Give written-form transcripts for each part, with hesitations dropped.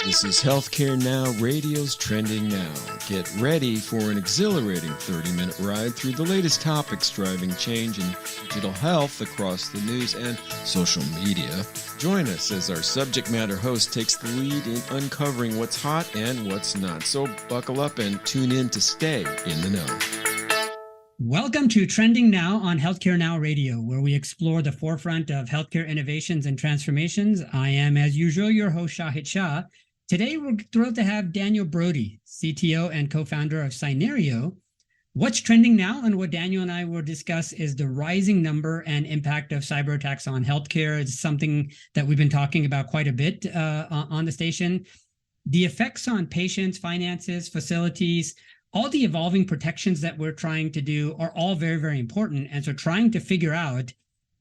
This is Healthcare Now Radio's Trending Now. Get ready for an exhilarating 30-minute ride through the latest topics driving change in digital health across the news and social media. Join us as our subject matter host takes the lead in uncovering what's hot and what's not. So buckle up and tune in to stay in the know. Welcome to Trending Now on Healthcare Now Radio, where we explore the forefront of healthcare innovations and transformations. I am, as usual, your host, Shahid Shah. Today, we're thrilled to have Daniel Brodie, CTO and co-founder of Cynerio. What's trending now and what Daniel and I will discuss is the rising number and impact of cyber attacks on healthcare. It's something that we've been talking about quite a bit on the station. The effects on patients, finances, facilities, all the evolving protections that we're trying to do are all very, very important. And so trying to figure out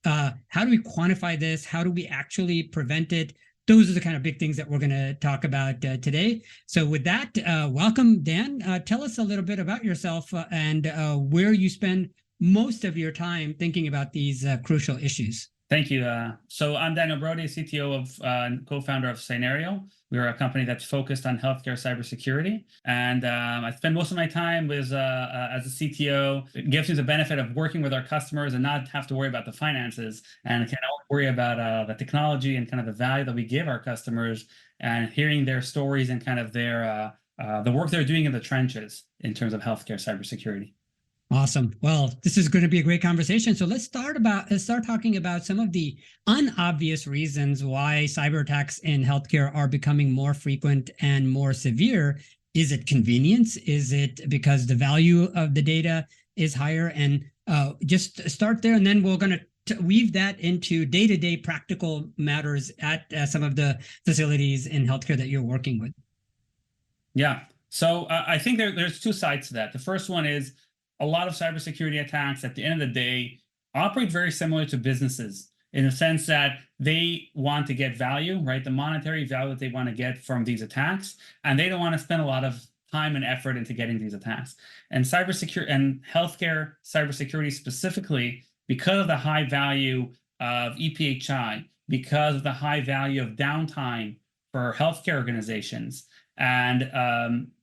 how do we quantify this? How do we actually prevent it? Those are the kind of big things that we're going to talk about today. So with that, welcome, Dan. Tell us a little bit about yourself and where you spend most of your time thinking about these crucial issues. Thank you. So I'm Daniel Brodie, CTO and co-founder of Cynerio. We're a company that's focused on healthcare cybersecurity. And I spend most of my time as a CTO. It gives me the benefit of working with our customers and not have to worry about the finances and can only worry about the technology and kind of the value that we give our customers and hearing their stories and kind of their the work they're doing in the trenches in terms of healthcare cybersecurity. Awesome. Well, this is going to be a great conversation. So let's start talking about some of the unobvious reasons why cyber attacks in healthcare are becoming more frequent and more severe. Is it convenience? Is it because the value of the data is higher? And just start there, and then we're going to weave that into day-to-day practical matters at some of the facilities in healthcare that you're working with. Yeah. So I think there's two sides to that. The first one is a lot of cybersecurity attacks at the end of the day operate very similar to businesses in the sense that they want to get value, right? The monetary value that they want to get from these attacks, and they don't want to spend a lot of time and effort into getting these attacks. And cybersecurity and healthcare cybersecurity specifically, because of the high value of EPHI, because of the high value of downtime for healthcare organizations, and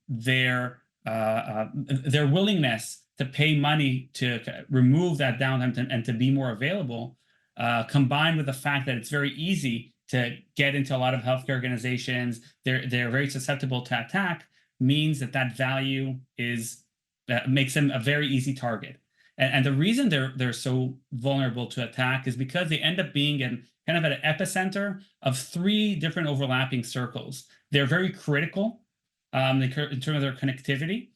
their willingness to pay money to remove that downtime and to be more available, combined with the fact that it's very easy to get into a lot of healthcare organizations, they're very susceptible to attack, means that value makes them a very easy target. And the reason they're so vulnerable to attack is because they end up being kind of at an epicenter of three different overlapping circles. They're very critical in terms of their connectivity.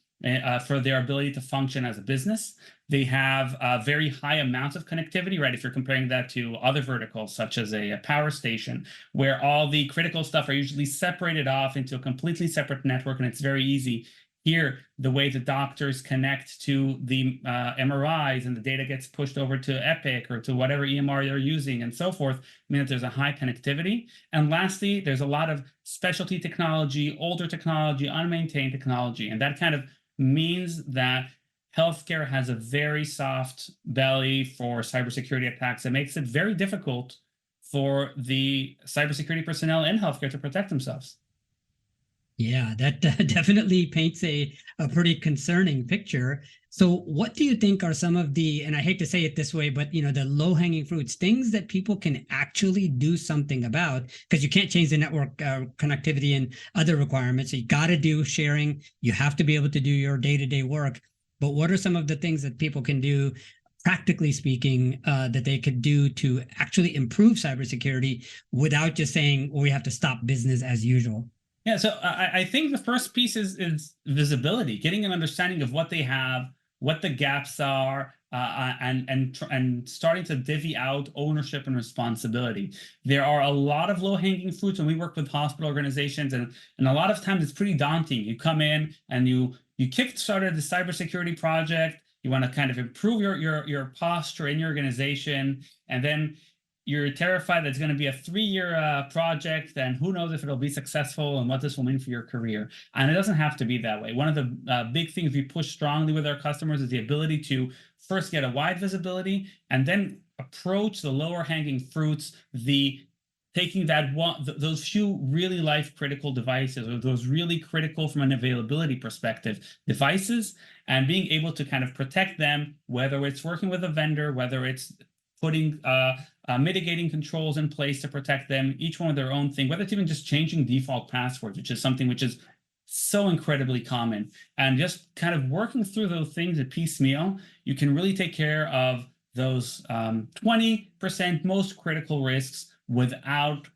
For their ability to function as a business. They have very high amounts of connectivity, right? If you're comparing that to other verticals, such as a power station, where all the critical stuff are usually separated off into a completely separate network, and it's very easy. Here, the way the doctors connect to the MRIs and the data gets pushed over to Epic or to whatever EMR they're using and so forth, mean that there's a high connectivity. And lastly, there's a lot of specialty technology, older technology, unmaintained technology, and that kind of means that healthcare has a very soft belly for cybersecurity attacks. It makes it very difficult for the cybersecurity personnel in healthcare to protect themselves. Yeah, that definitely paints a pretty concerning picture. So what do you think are some of the, and I hate to say it this way, but the low-hanging fruits, things that people can actually do something about, because you can't change the network connectivity and other requirements. So you got to do sharing. You have to be able to do your day-to-day work. But what are some of the things that people can do, practically speaking, that they could do to actually improve cybersecurity without just saying, well, we have to stop business as usual? Yeah, so I think the first piece is visibility, getting an understanding of what they have, what the gaps are, and starting to divvy out ownership and responsibility. There are a lot of low-hanging fruits when we work with hospital organizations, and a lot of times it's pretty daunting. You come in and you kick-started the cybersecurity project. You want to kind of improve your posture in your organization, and then you're terrified that it's going to be a 3-year project, and who knows if it'll be successful and what this will mean for your career. And it doesn't have to be that way. One of the big things we push strongly with our customers is the ability to first get a wide visibility and then approach the lower hanging fruits, the taking that those few really life critical devices, or those really critical from an availability perspective devices, and being able to kind of protect them, whether it's working with a vendor, whether it's putting mitigating controls in place to protect them, each one of their own thing, whether it's even just changing default passwords, which is something which is so incredibly common, and just kind of working through those things at piecemeal, you can really take care of those 20% most critical risks without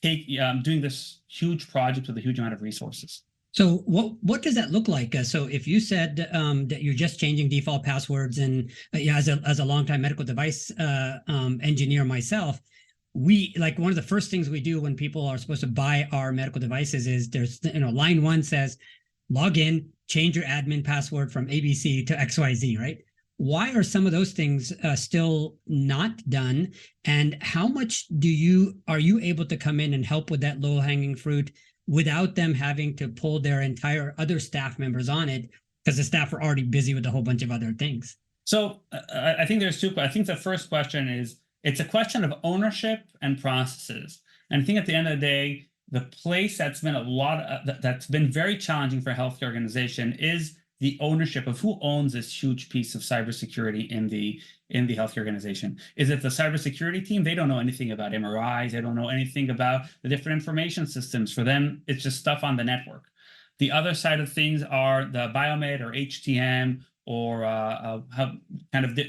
doing this huge project with a huge amount of resources. So what does that look like? So if you said that you're just changing default passwords, and as a longtime medical device engineer myself, we like one of the first things we do when people are supposed to buy our medical devices is there's line 1 says log in, change your admin password from ABC to XYZ, right? Why are some of those things still not done? And how much are you able to come in and help with that low-hanging fruit without them having to pull their entire other staff members on it, because the staff are already busy with a whole bunch of other things? So I think there's two. I think the first question is, it's a question of ownership and processes. And I think at the end of the day, the place that's been that's been very challenging for a healthcare organization is the ownership of who owns this huge piece of cybersecurity in the healthcare organization. Is it the cybersecurity team? They don't know anything about MRIs. They don't know anything about the different information systems. For them, it's just stuff on the network. The other side of things are the biomed or HTM, or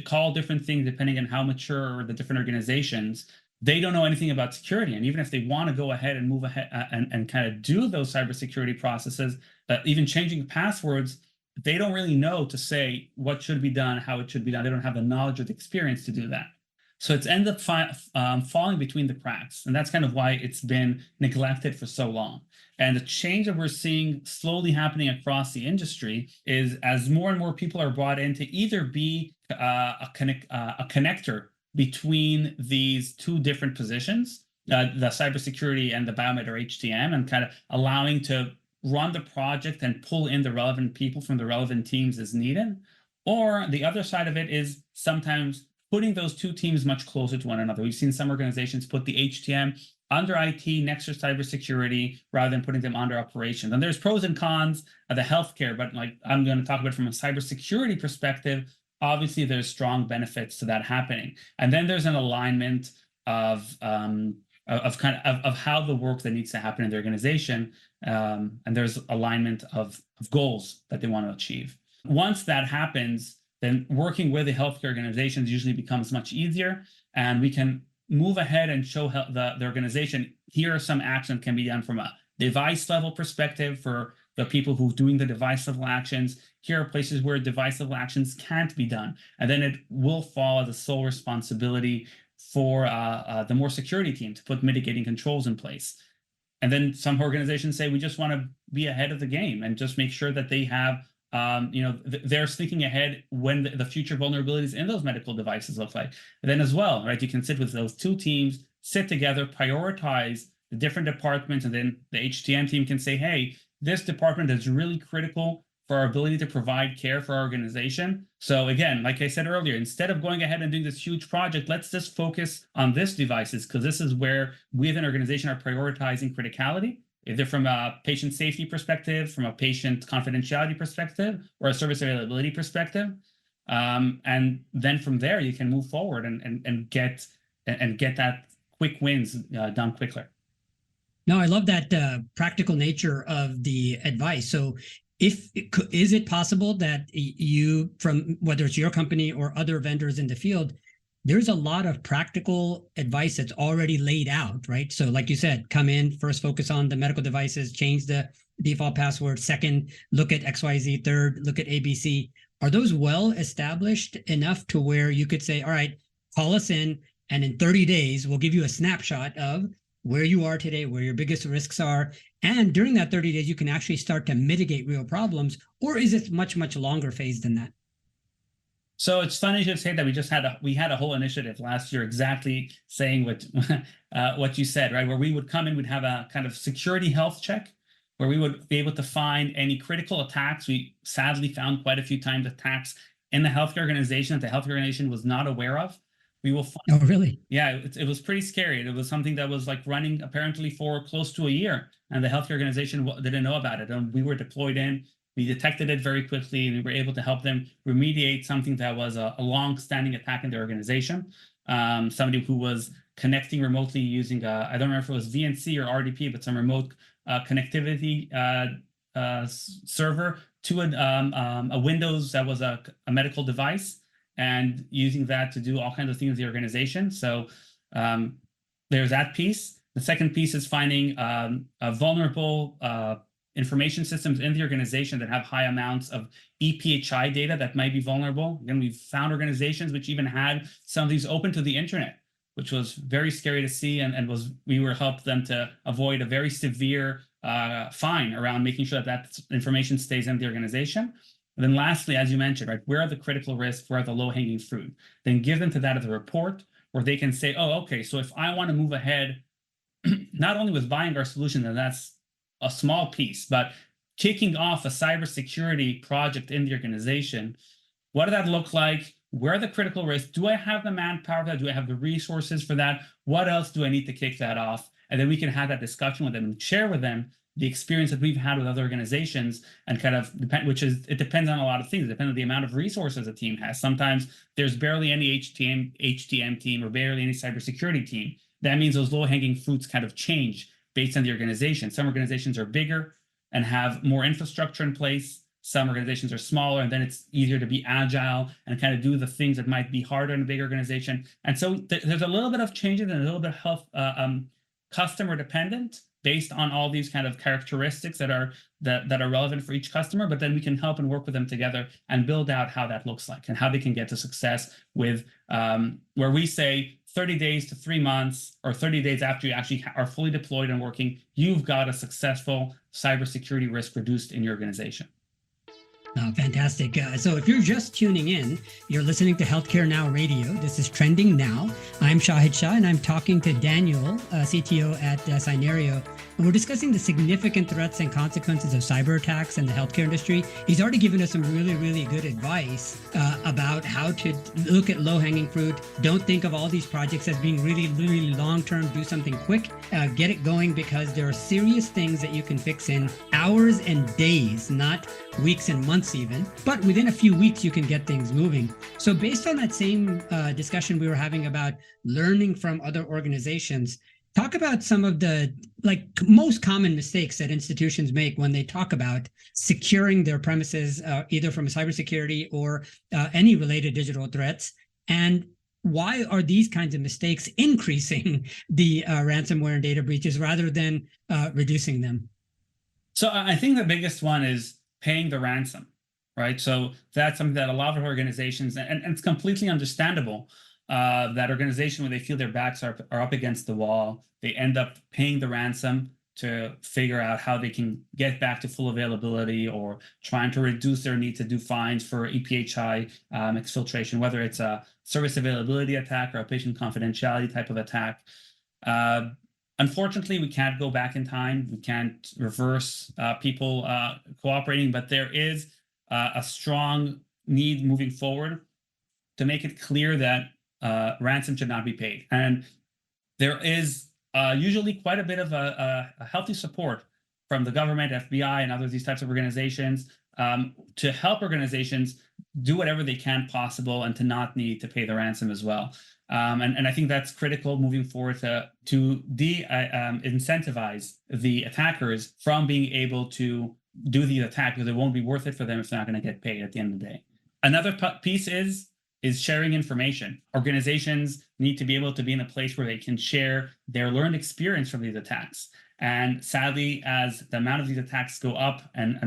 call different things depending on how mature the different organizations. They don't know anything about security. And even if they want to go ahead and move ahead and kind of do those cybersecurity processes, even changing passwords, they don't really know to say what should be done, how it should be done. They don't have the knowledge or the experience to do that. So it's ended up falling between the cracks. And that's kind of why it's been neglected for so long. And the change that we're seeing slowly happening across the industry is as more and more people are brought in to either be a connector between these two different positions, the cybersecurity and the biomed or HTM, and kind of allowing to run the project and pull in the relevant people from the relevant teams as needed. Or the other side of it is sometimes putting those two teams much closer to one another. We've seen some organizations put the HTM under IT next to cybersecurity rather than putting them under operations. And there's pros and cons of the healthcare, but like I'm going to talk about from a cybersecurity perspective, obviously there's strong benefits to that happening. And then there's an alignment of how the work that needs to happen in the organization, and there's alignment of goals that they want to achieve. Once that happens, then working with the healthcare organizations usually becomes much easier, and we can move ahead and show the organization, here are some actions that can be done from a device level perspective for the people who are doing the device level actions. Here are places where device level actions can't be done. And then it will fall as a sole responsibility for the more security team to put mitigating controls in place. And then some organizations say, we just want to be ahead of the game and just make sure that they have, they're thinking ahead when the future vulnerabilities in those medical devices look like. And then as well, right, you can sit with those two teams, sit together, prioritize the different departments, and then the HTM team can say, hey, this department is really critical for our ability to provide care for our organization. So again, like I said earlier, instead of going ahead and doing this huge project, let's just focus on this devices, because this is where we as an organization are prioritizing criticality, either from a patient safety perspective, from a patient confidentiality perspective, or a service availability perspective. And then from there, you can move forward and get that quick wins done quicker. No, I love that practical nature of the advice. So is it possible that you, from whether it's your company or other vendors in the field, there's a lot of practical advice that's already laid out, right? So like you said, come in, first focus on the medical devices, change the default password, second, look at XYZ, third, look at ABC. Are those well established enough to where you could say, all right, call us in, and in 30 days, we'll give you a snapshot of where you are today, where your biggest risks are. And during that 30 days, you can actually start to mitigate real problems? Or is it much, much longer phase than that? So it's funny to say that we had a whole initiative last year exactly saying what you said, right? Where we would come in, we'd have a kind of security health check where we would be able to find any critical attacks. We sadly found quite a few times attacks in the healthcare organization that the healthcare organization was not aware of. we will find. Oh, really? Yeah, it was pretty scary. It was something that was like running apparently for close to a year, and the healthcare organization didn't know about it. And we were deployed in. We detected it very quickly. We were able to help them remediate something that was a long-standing attack in the organization. Somebody who was connecting remotely using, I don't remember if it was VNC or RDP, but some remote connectivity server to a Windows that was a medical device, and using that to do all kinds of things in the organization. So there's that piece. The second piece is finding vulnerable information systems in the organization that have high amounts of EPHI data that might be vulnerable. Again, we've found organizations which even had some of these open to the internet, which was very scary to see, and we were helped them to avoid a very severe fine around making sure that information stays in the organization. And then lastly, as you mentioned, right, where are the critical risks? Where are the low-hanging fruit? Then give them to that as a report where they can say, oh, okay, so if I want to move ahead, not only with buying our solution, and that's a small piece, but kicking off a cybersecurity project in the organization, what does that look like? Where are the critical risks? Do I have the manpower for that? Do I have the resources for that? What else do I need to kick that off? And then we can have that discussion with them and share with them the experience that we've had with other organizations, and kind of it depends on a lot of things. It depends on the amount of resources a team has. Sometimes there's barely any HTM team or barely any cybersecurity team. That means those low-hanging fruits kind of change based on the organization. Some organizations are bigger and have more infrastructure in place. Some organizations are smaller, and then it's easier to be agile and kind of do the things that might be harder in a big organization. And so there's a little bit of changes and a little bit of customer dependent based on all these kind of characteristics that are relevant for each customer. But then we can help and work with them together and build out how that looks like and how they can get to success with where we say 30 days to 3 months, or 30 days after you actually are fully deployed and working, you've got a successful cybersecurity risk reduced in your organization. Oh, fantastic. So if you're just tuning in, you're listening to Healthcare Now Radio. This is Trending Now. I'm Shahid Shah, and I'm talking to Daniel, CTO at Cynerio. And we're discussing the significant threats and consequences of cyber attacks in the healthcare industry. He's already given us some really, really good advice about how to look at low-hanging fruit. Don't think of all these projects as being really, really long-term. Do something quick. Get it going, because there are serious things that you can fix in hours and days, not weeks and months even. But within a few weeks, you can get things moving. So based on that same discussion we were having about learning from other organizations, talk about some of the most common mistakes that institutions make when they talk about securing their premises, either from a cybersecurity or any related digital threats. And why are these kinds of mistakes increasing the ransomware and data breaches rather than reducing them? So I think the biggest one is paying the ransom, right? So that's something that a lot of organizations, and it's completely understandable, that organization, when they feel their backs are up against the wall, they end up paying the ransom to figure out how they can get back to full availability, or trying to reduce their need to do fines for EPHI exfiltration, whether it's a service availability attack or a patient confidentiality type of attack. Unfortunately, we can't go back in time. We can't reverse people cooperating, but there is a strong need moving forward to make it clear that ransom should not be paid. And there is usually quite a bit of a healthy support from the government, FBI, and other these types of organizations to help organizations do whatever they can possible and to not need to pay the ransom as well. And I think that's critical moving forward to incentivize the attackers from being able to do the attack, because it won't be worth it for them if they're not going to get paid at the end of the day. Another piece is sharing information. Organizations need to be able to be in a place where they can share their learned experience from these attacks. And sadly, as the amount of these attacks go up and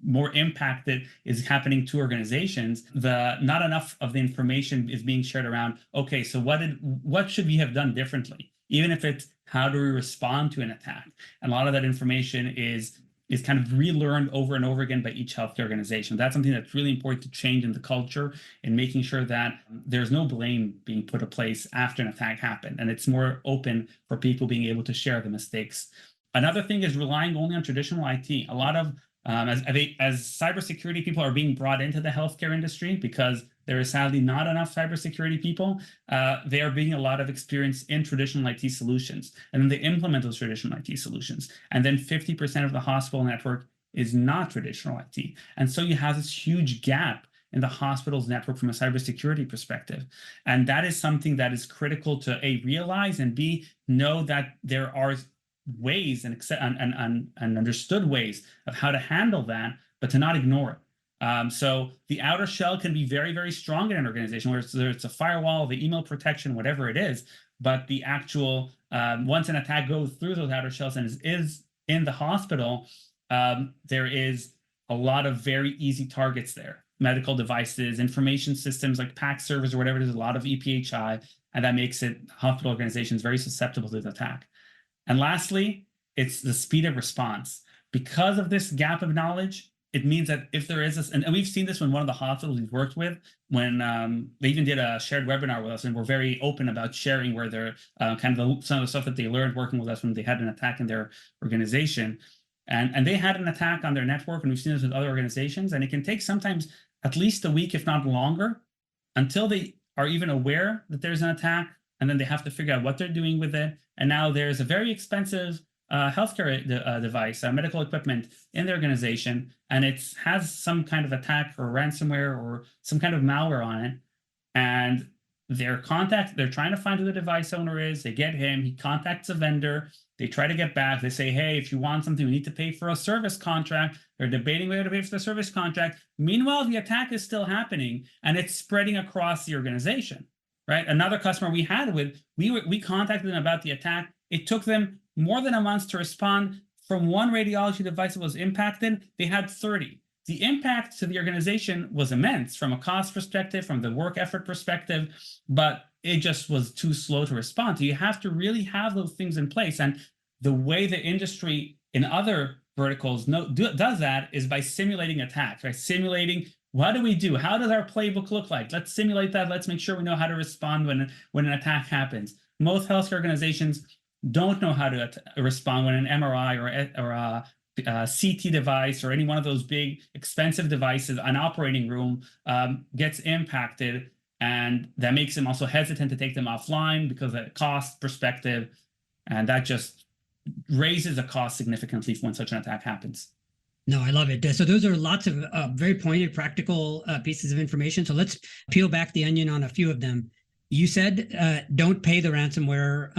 more impact that is happening to organizations, not enough of the information is being shared around. Okay, so what should we have done differently? Even if it's how do we respond to an attack? And a lot of that information is kind of relearned over and over again by each healthcare organization. That's something that's really important to change in the culture, and making sure that there's no blame being put in place after an attack happened, and it's more open for people being able to share the mistakes. Another thing is relying only on traditional IT. A lot of As cybersecurity people are being brought into the healthcare industry, because there is sadly not enough cybersecurity people, they are being a lot of experience in traditional IT solutions. And then they implement those traditional IT solutions. And then 50% of the hospital network is not traditional IT. And so you have this huge gap in the hospital's network from a cybersecurity perspective. And that is something that is critical to A, realize, and B, know that there are ways and understood ways of how to handle that, but to not ignore it. So the outer shell can be very, very strong in an organization, where it's a firewall, the email protection, whatever it is. But the actual, once an attack goes through those outer shells and is in the hospital, there is a lot of very easy targets there. Medical devices, information systems like PACS servers or whatever it is, a lot of EPHI, and that makes it hospital organizations very susceptible to the attack. And lastly, it's the speed of response. Because of this gap of knowledge, it means that if there is this, and we've seen this when one of the hospitals we've worked with, when they even did a shared webinar with us, and we're very open about sharing where they're some of the stuff that they learned working with us when they had an attack in their organization. And they had an attack on their network, and we've seen this with other organizations, and it can take sometimes at least a week, if not longer, until they are even aware that there's an attack, and then they have to figure out what they're doing with it. And now there's a very expensive healthcare device, medical equipment in the organization, and it has some kind of attack or ransomware or some kind of malware on it. And they're trying to find who the device owner is. They get him, he contacts a vendor. They try to get back. They say, hey, if you want something, we need to pay for a service contract. They're debating whether to pay for the service contract. Meanwhile, the attack is still happening, and it's spreading across the organization, right? Another customer we had we contacted them about the attack. It took them more than a month to respond. From one radiology device that was impacted, they had 30. The impact to the organization was immense from a cost perspective, from the work effort perspective, but it just was too slow to respond. So you have to really have those things in place. And the way the industry in other verticals does that is by simulating attacks, right? Simulating, what do we do? How does our playbook look like? Let's simulate that. Let's make sure we know how to respond when an attack happens. Most healthcare organizations don't know how to respond when an MRI or a CT device or any one of those big expensive devices, an operating room, gets impacted. And that makes them also hesitant to take them offline because of the cost perspective. And that just raises the cost significantly when such an attack happens. No, I love it. So those are lots of very pointed, practical pieces of information. So let's peel back the onion on a few of them. You said don't pay the ransomware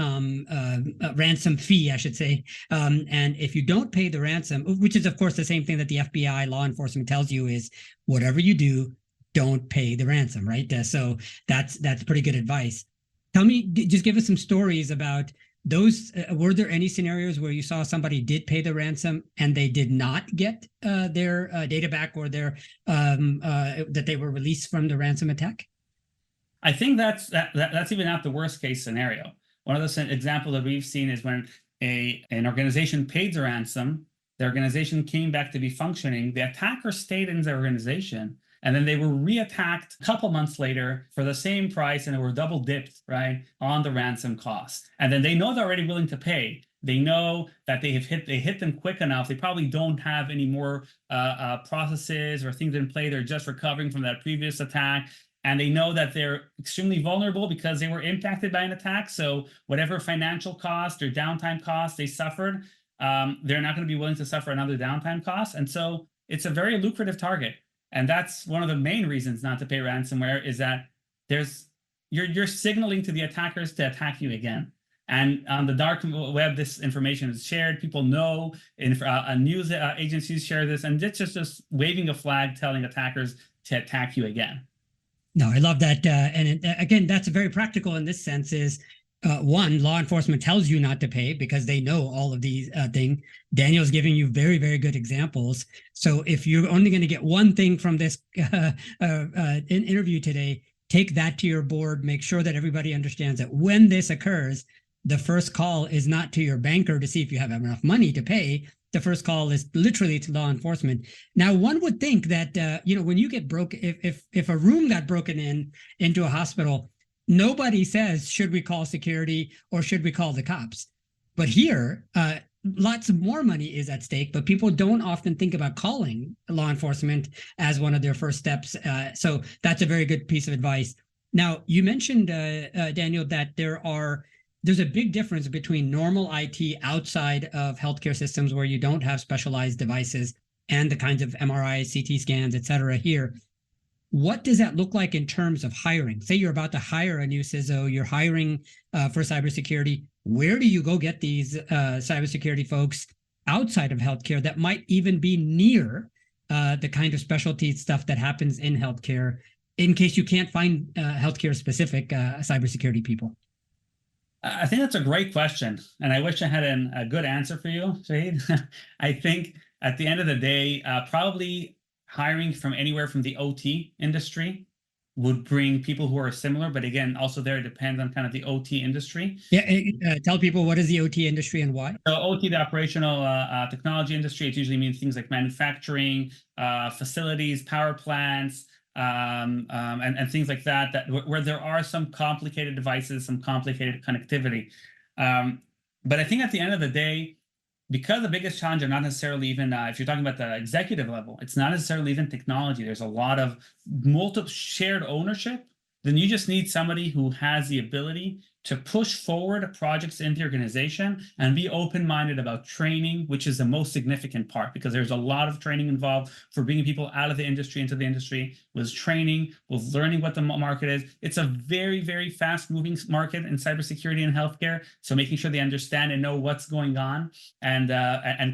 ransom fee, I should say. And if you don't pay the ransom, which is, of course, the same thing that the FBI law enforcement tells you, is whatever you do, don't pay the ransom, right? So that's pretty good advice. Tell me, just give us some stories about those. Were there any scenarios where you saw somebody did pay the ransom and they did not get their data back, or their that they were released from the ransom attack? I think that's even not the worst case scenario. One of the examples that we've seen is when an organization paid the ransom, the organization came back to be functioning, the attacker stayed in the organization, and then they were re-attacked a couple months later for the same price, and they were double dipped, right, on the ransom cost. And then they know they're already willing to pay. They know that they hit them quick enough. They probably don't have any more processes or things in play. They're just recovering from that previous attack. And they know that they're extremely vulnerable because they were impacted by an attack. So whatever financial cost or downtime cost they suffered, they're not going to be willing to suffer another downtime cost. And so it's a very lucrative target. And that's one of the main reasons not to pay ransomware, is that you're signaling to the attackers to attack you again. And on the dark web, this information is shared. People know, news agencies share this, and it's just waving a flag telling attackers to attack you again. No, I love that. Again, that's very practical in this sense. Is one, law enforcement tells you not to pay because they know all of these things. Daniel's giving you very, very good examples. So if you're only going to get one thing from this interview today, take that to your board. Make sure that everybody understands that when this occurs, the first call is not to your banker to see if you have enough money to pay. The first call is literally to law enforcement. Now, one would think that, when you get if a room got broken into a hospital, nobody says, should we call security or should we call the cops? But here, lots of more money is at stake, but people don't often think about calling law enforcement as one of their first steps. So that's a very good piece of advice. Now, you mentioned, Daniel, that there's a big difference between normal IT outside of healthcare systems where you don't have specialized devices and the kinds of MRI, CT scans, et cetera here. What does that look like in terms of hiring? Say you're about to hire a new CISO, you're hiring for cybersecurity. Where do you go get these cybersecurity folks outside of healthcare that might even be near the kind of specialty stuff that happens in healthcare, in case you can't find healthcare specific cybersecurity people? I think that's a great question, and I wish I had a good answer for you, Shahid. I think at the end of the day, probably hiring from anywhere from the OT industry would bring people who are similar, but again, also there it depends on kind of the OT industry. Yeah, tell people what is the OT industry and why? So OT, the operational technology industry, it usually means things like manufacturing, facilities, power plants, and things like that, where there are some complicated devices, some complicated connectivity. But I think at the end of the day, because the biggest challenge are not necessarily even, if you're talking about the executive level, it's not necessarily even technology. There's a lot of multiple shared ownership. Then you just need somebody who has the ability to push forward projects in the organization and be open-minded about training, which is the most significant part, because there's a lot of training involved for bringing people out of the industry into the industry, with training, with learning what the market is. It's a very, very fast-moving market in cybersecurity and healthcare. So making sure they understand and know what's going on and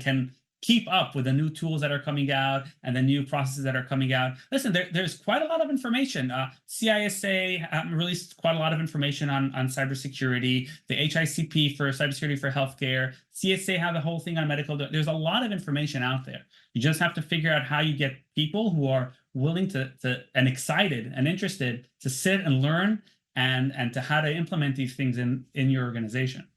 can keep up with the new tools that are coming out and the new processes that are coming out. Listen, there's quite a lot of information. CISA released quite a lot of information on cybersecurity. The HICP for cybersecurity for healthcare. CSA have the whole thing on medical. There's a lot of information out there. You just have to figure out how you get people who are willing to and excited and interested to sit and learn and to how to implement these things in your organization.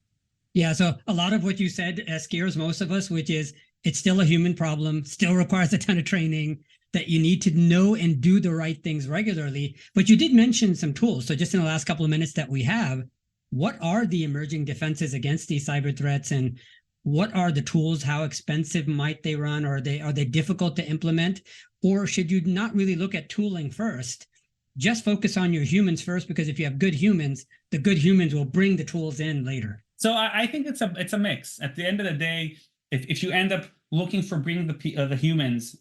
Yeah, so a lot of what you said scares most of us, which is it's still a human problem, still requires a ton of training, that you need to know and do the right things regularly. But you did mention some tools. So just in the last couple of minutes that we have, what are the emerging defenses against these cyber threats, and what are the tools? How expensive might they run? Are they difficult to implement? Or should you not really look at tooling first? Just focus on your humans first, because if you have good humans, the good humans will bring the tools in later. So I think it's a mix. At the end of the day, if you end up looking for bringing the humans,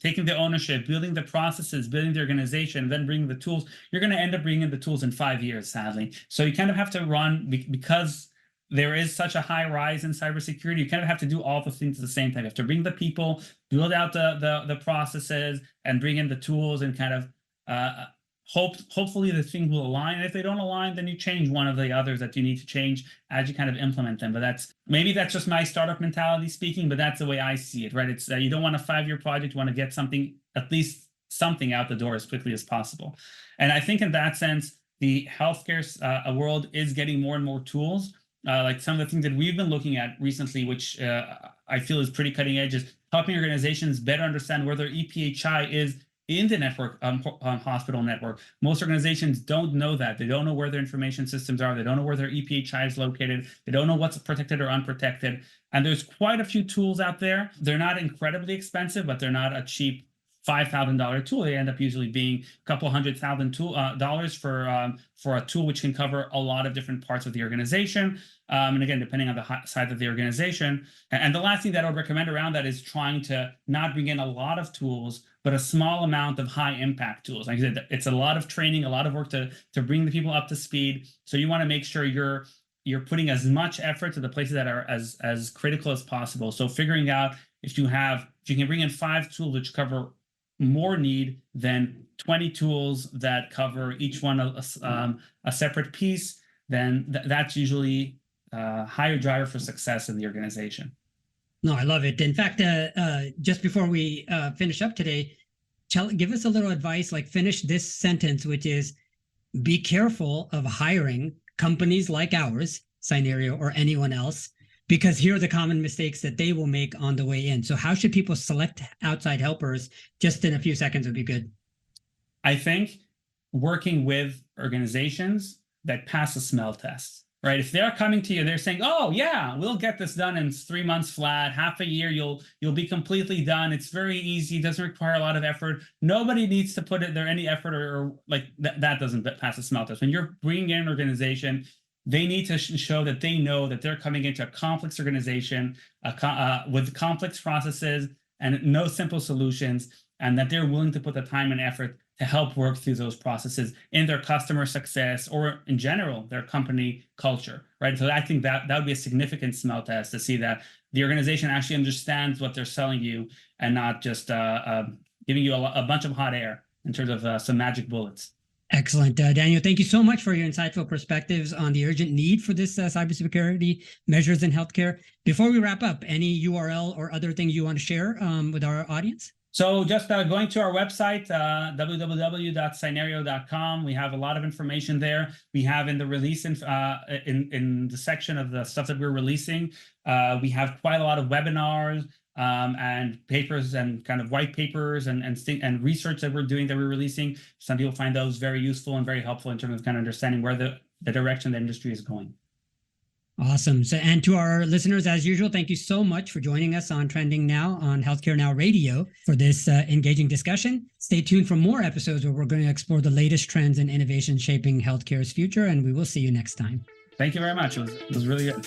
taking the ownership, building the processes, building the organization, then bringing the tools, you're going to end up bringing the tools in 5 years, sadly. So you kind of have to run, because there is such a high rise in cybersecurity, you kind of have to do all the things at the same time. You have to bring the people, build out the processes, and bring in the tools, and kind of hopefully the things will align. And if they don't align, then you change one of the others that you need to change as you kind of implement them. But that's just my startup mentality speaking, but that's the way I see it, right? It's you don't want a 5-year project. You want to get at least something out the door as quickly as possible. And I think in that sense, the healthcare world is getting more and more tools. Like some of the things that we've been looking at recently, which I feel is pretty cutting edge, is helping organizations better understand where their EPHI is in the network, hospital network. Most organizations don't know that. They don't know where their information systems are. They don't know where their EPHI is located. They don't know what's protected or unprotected. And there's quite a few tools out there. They're not incredibly expensive, but they're not a cheap $5,000 tool. They end up usually being a couple $100,000 for a tool which can cover a lot of different parts of the organization. And again, depending on the size of the organization. And the last thing that I would recommend around that is trying to not bring in a lot of tools, but a small amount of high impact tools. Like I said, it's a lot of training, a lot of work to bring the people up to speed. So you want to make sure you're putting as much effort to the places that are as critical as possible. So figuring out if you can bring in 5 tools which cover more need than 20 tools that cover each one a separate piece, then that's usually a higher driver for success in the organization. No, I love it. In fact, just before we finish up today, give us a little advice, like finish this sentence, which is be careful of hiring companies like ours, Cynerio, or anyone else, because here are the common mistakes that they will make on the way in. So how should people select outside helpers? Just in a few seconds would be good. I think working with organizations that pass a smell test, right? If they're coming to you, they're saying, "Oh yeah, we'll get this done in 3 months flat, half a year, you'll be completely done. It's very easy, doesn't require a lot of effort." Nobody needs to put there any effort or like that doesn't pass a smell test. When you're bringing in an organization, they need to show that they know that they're coming into a complex organization with complex processes and no simple solutions, and that they're willing to put the time and effort to help work through those processes in their customer success or in general, their company culture, right? So I think that would be a significant smell test to see that the organization actually understands what they're selling you and not just giving you a bunch of hot air in terms of some magic bullets. Excellent. Daniel, thank you so much for your insightful perspectives on the urgent need for this cybersecurity measures in healthcare. Before we wrap up, any URL or other things you want to share with our audience? So just going to our website, www.cynerio.com. We have a lot of information there. We have in the release, in the section of the stuff that we're releasing, we have quite a lot of webinars and papers and kind of white papers and research that we're doing that we're releasing. Some people find those very useful and very helpful in terms of kind of understanding where the direction the industry is going. Awesome. So, and to our listeners, as usual, thank you so much for joining us on Trending Now on Healthcare Now Radio for this engaging discussion. Stay tuned for more episodes where we're going to explore the latest trends and innovations shaping healthcare's future, and we will see you next time. Thank you very much. It was really good.